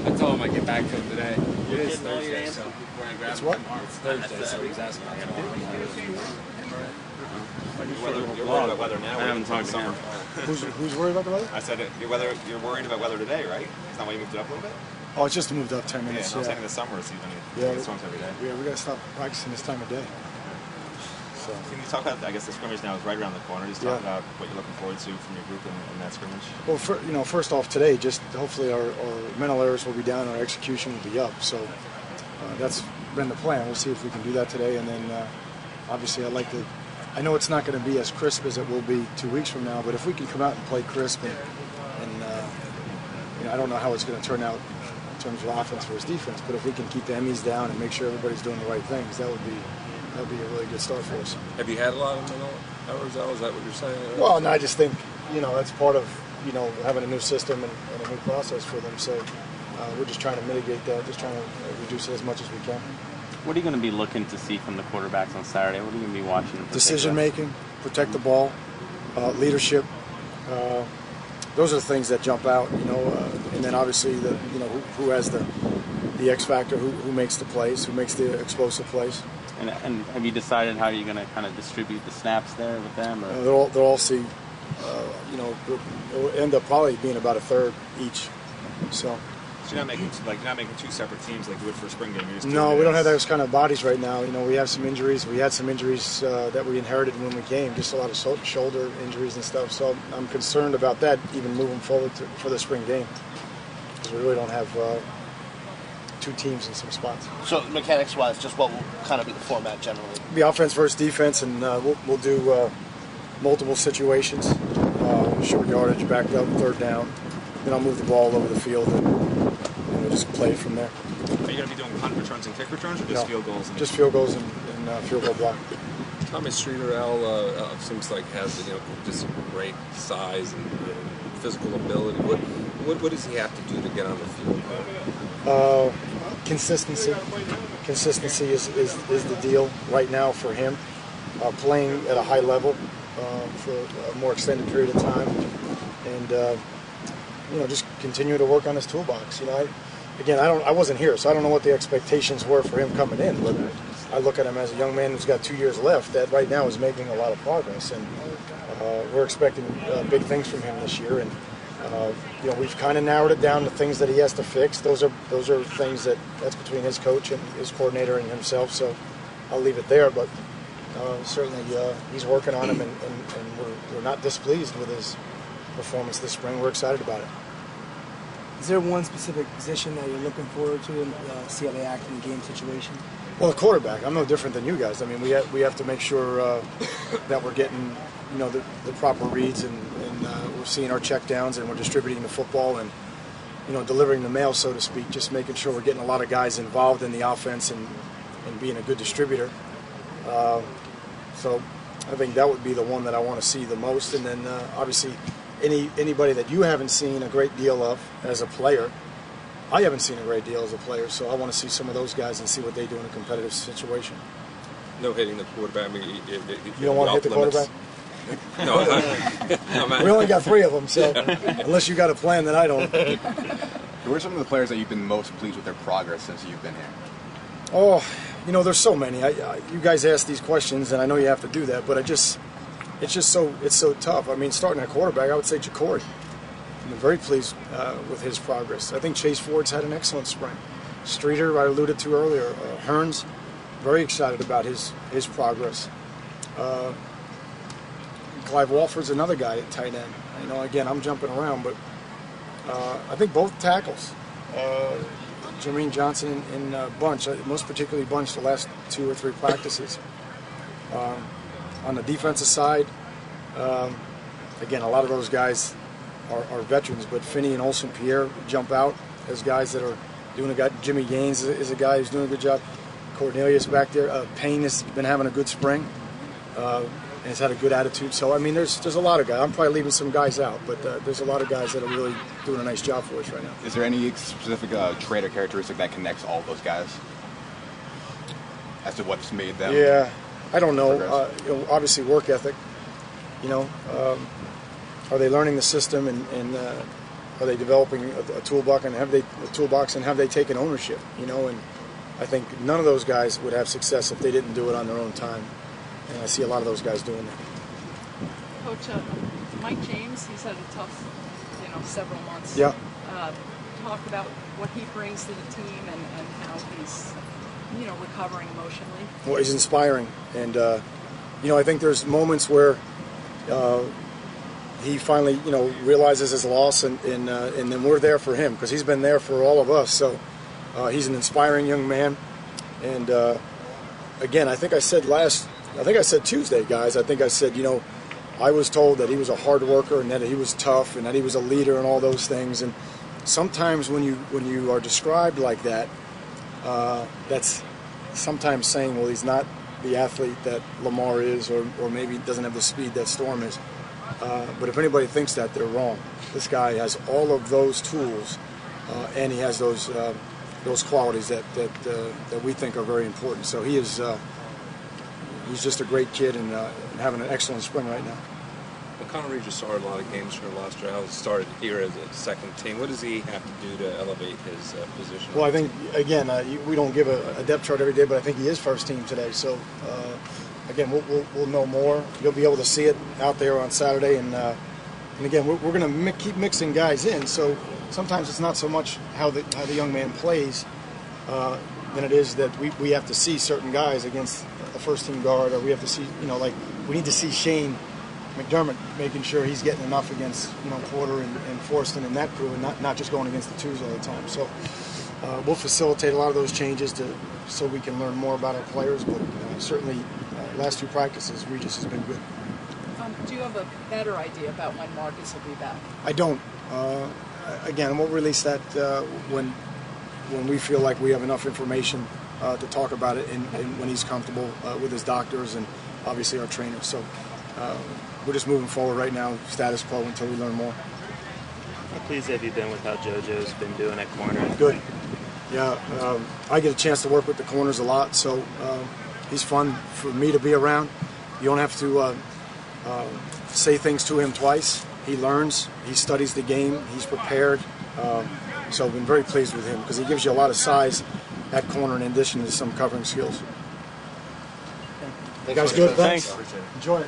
I told him I'd get back to him today. It is Getting all your Thursday, answers so before I grab It's them what? tomorrow. it's Thursday, so he's asking me. You're worried about weather now. I haven't talked to him. Who's worried about the weather? I said you're worried about weather today, right? Is that why you moved it up a little bit? Oh, it's just moved up 10 Yeah, minutes. I was saying in the summer season, Yeah. it storms every day. We got to stop practicing this time of day. So. Can you talk about, I guess the scrimmage now is right around the corner. Just talk Yeah. about what you're looking forward to from your group in that scrimmage. Well, first off today, just hopefully our mental errors will be down, our execution will be up. So that's been the plan. We'll see if we can do that today. And then obviously I know it's not going to be as crisp as it will be 2 weeks from now, but if we can come out and play crisp and I don't know how it's going to turn out in terms of offense versus defense, but if we can keep the Emmys down and make sure everybody's doing the right things, that would be a really good start for us. Have you had a lot of mental errors, though? Is that what you're saying? Well, no, I just think, that's part of, having a new system and a new process for them. So we're just trying to mitigate that, just trying to reduce it as much as we can. What are you going to be looking to see from the quarterbacks on Saturday? What are you going to be watching? Decision making, protect the ball, leadership. Those are the things that jump out, and then obviously who has the X factor, who makes the plays, who makes the explosive plays. And have you decided how you're going to kind of distribute the snaps there with them? Or? They'll all see, it'll end up probably being about a third each. So you're not making two separate teams like you would for a spring game. No, we don't have those kind of bodies right now. We have some injuries. We had some injuries that we inherited when we came, just a lot of shoulder injuries and stuff. So I'm concerned about that, even moving forward for the spring game, because we really don't have two teams in some spots. So mechanics-wise, just what will kind of be the format generally? Be offense versus defense, and we'll do multiple situations, short yardage, backed up, third down. Then I'll move the ball all over the field, and we'll just play it from there. Are you going to be doing punt returns and kick returns, or just field goals? Just field goals and field goal block. Tommy Streeter, Al, seems like has just great size and physical ability. What does he have to do to get on the field? Consistency. Consistency is the deal right now for him. Playing at a high level for a more extended period of time, and just continue to work on his toolbox. I wasn't here, so I don't know what the expectations were for him coming in, but I look at him as a young man who's got 2 years left that right now is making a lot of progress, and we're expecting big things from him this year. And we've kind of narrowed it down to things that he has to fix. Those are things that's between his coach and his coordinator and himself. So I'll leave it there. But certainly he's working on him, and we're not displeased with his performance this spring. We're excited about it. Is there one specific position that you're looking forward to and see how they act in the game situation? Well, the quarterback. I'm no different than you guys. I mean, we have to make sure that we're getting the proper reads and we're seeing our check downs and we're distributing the football and delivering the mail, so to speak. Just making sure we're getting a lot of guys involved in the offense and being a good distributor. So I think that would be the one that I want to see the most. And then obviously anybody that you haven't seen a great deal of as a player. I haven't seen a great deal as a player, so I want to see some of those guys and see what they do in a competitive situation. No hitting the quarterback. I mean, you don't want to hit the quarterback? No, we only got 3 of them, so unless you got a plan that I don't. Who are some of the players that you've been most pleased with their progress since you've been here? Oh, there's so many. You guys ask these questions, and I know you have to do that, but it's so tough. I mean, starting at quarterback, I would say Jacory. I'm very pleased with his progress. I think Chase Ford's had an excellent spring. Streeter, I alluded to earlier. Hearns, very excited about his progress. Clive Walford's another guy at tight end. Again, I'm jumping around, but I think both tackles, Jermaine Johnson and Bunch, most particularly Bunch, the last 2 or 3 practices. On the defensive side, again, a lot of those guys are veterans, but Finney and Olsen Pierre jump out as guys that are doing a good. Jimmy Gaines is a guy who's doing a good job. Cornelius back there. Payne has been having a good spring and has had a good attitude. So, I mean, there's a lot of guys. I'm probably leaving some guys out, but there's a lot of guys that are really doing a nice job for us right now. Is there any specific trait or characteristic that connects all those guys as to what's made them? Yeah, I don't know. Obviously, work ethic. Are they learning the system and are they developing a toolbox, and have they taken ownership? You know, and I think none of those guys would have success if they didn't do it on their own time, and I see a lot of those guys doing that. Coach, Mike James, he's had a tough, several months. Yeah. Talk about what he brings to the team and how he's, recovering emotionally. Well, he's inspiring, and I think there's moments where he finally, realizes his loss, and then we're there for him because he's been there for all of us. So he's an inspiring young man, and again, I think I said Tuesday, guys. I think I said, I was told that he was a hard worker and that he was tough and that he was a leader and all those things. And sometimes when you are described like that, that's sometimes saying, well, he's not the athlete that Lamar is, or maybe doesn't have the speed that Storm is. But if anybody thinks that, they're wrong. This guy has all of those tools, and he has those qualities that we think are very important. So he's just a great kid and having an excellent spring right now. Well, Connor Regis started a lot of games for last year. He started here as a second team. What does he have to do to elevate his position? Well, I think, again, we don't give a depth chart every day, but I think he is first team today. So, again, we'll know more. You'll be able to see it out there on Saturday. And again, we're going to keep mixing guys in. So sometimes it's not so much how the young man plays than it is that we have to see certain guys against a first-team guard, or we have to see, we need to see Shane McDermott making sure he's getting enough against, Porter and Forston and that crew, and not just going against the twos all the time. So we'll facilitate a lot of those changes so we can learn more about our players, but certainly last two practices, Regis has been good. Do you have a better idea about when Marcus will be back? I don't. Again, we'll release that when we feel like we have enough information to talk about it, and when he's comfortable with his doctors and obviously our trainers. So we're just moving forward right now, status quo, until we learn more. How pleased have you been with how JoJo's been doing at corner? Good. Yeah, I get a chance to work with the corners a lot, so he's fun for me to be around. You don't have to say things to him twice. He learns, he studies the game, he's prepared. So I've been very pleased with him because he gives you a lot of size at corner in addition to some covering skills. You guys good? Thanks. Enjoy it.